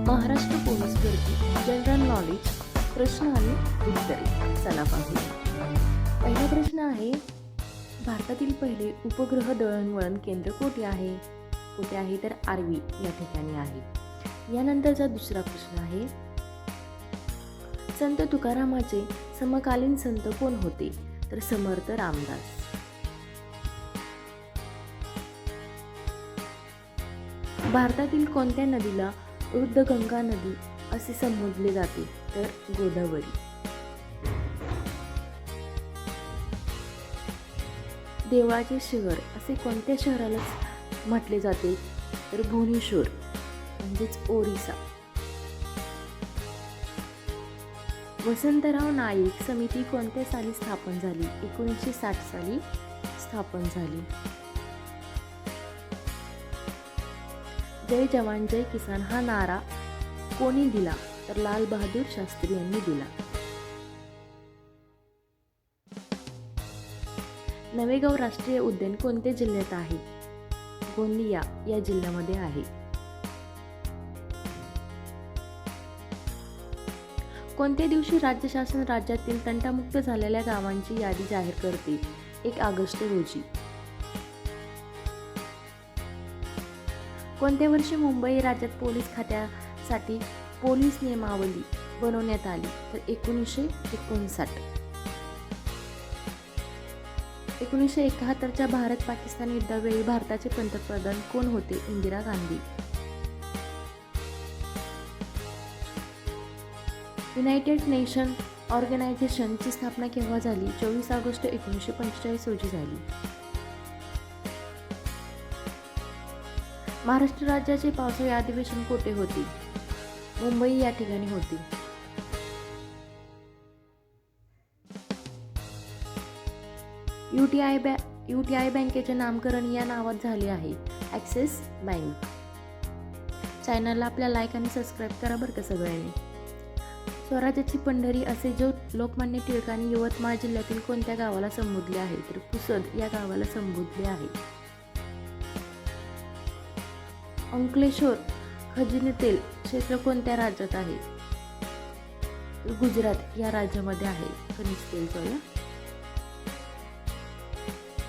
Maharashtra police भरती general knowledge प्रश्न आणि उत्तरे. चला पाहूया. पहिला प्रश्न आहे, भारतातील पहिले उपग्रह दळणवळण केंद्र कोठे आहे? कुठे आहे? तर आर्वी या ठिकाणी आहे. यानंतरचा दुसरा प्रश्न आहे, संत तुकारामाचे समकालीन संत कोण होते? तर समर्थ रामदास. भारतातील कोणत्या नदीला ऊर्ध्वगंगा नदी असे संबोधले जाते? तर गोदावरी. देवळाचे शहर असे कोणत्या शहराला म्हटले जाते? तर भुवनेश्वर म्हणजेच ओरिसा. वसंतराव नाईक समिती कोणत्या साली स्थापन झाली? 1960 साली स्थापन झाली. जय जवान जय किसान हा नारा कोणी दिला? तर लाल बहादूर शास्त्री यांनी दिला. नवेगाव राष्ट्रीय उद्यान कोणत्या जिल्ह्यात आहे? गोंदिया या जिल्ह्यामध्ये आहे. कोणत्या दिवशी राज्य शासन राज्यातील तंटामुक्त झालेल्या गावांची यादी जाहीर करते? 1 ऑगस्ट रोजी. कोणत्या वर्षी मुंबई राज्यात पोलीस खात्यासाठी पोलीस नियमावली बनवण्यात आली? तर 1959. 1971च्या भारत-पाकिस्तान युद्धावेळी भारताचे पंतप्रधान कोण होते? इंदिरा गांधी. युनायटेड नेशन ऑर्गनायझेशनची स्थापना केव्हा झाली? 24 ऑगस्ट 1945 रोजी झाली. महाराष्ट्र राज्याचे पावसाळी अधिवेशन कोठे होते? मुंबई या ठिकाणी होते. UTI बँकेचे नामकरण या नावात झाले आहे. Axis bank. चॅनलला आपल्या लाईक आणि सबस्क्राईब करा बरं का सगळ्यांनी. स्वराज्याची पंढरी असे जो लोकमान्य टिळकांनी यवतमाळ जिल्ह्यातील कोणत्या गावाला संबोधले आहे? तर पुसद या गावाला संबोधले आहे. अंकलेश्वर खजिनतेल क्षेत्र कोणत्या राज्यात आहे? गुजरात या राज्यामध्ये आहे खनिज तेल.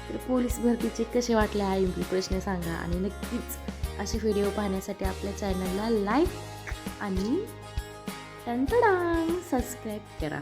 तर पोलीस भरतीचे कसे वाटले हा प्रश्न सांगा आणि नक्कीच असे व्हिडिओ पाहण्यासाठी आपल्या चॅनलला लाईक आणि सबस्क्राईब करा.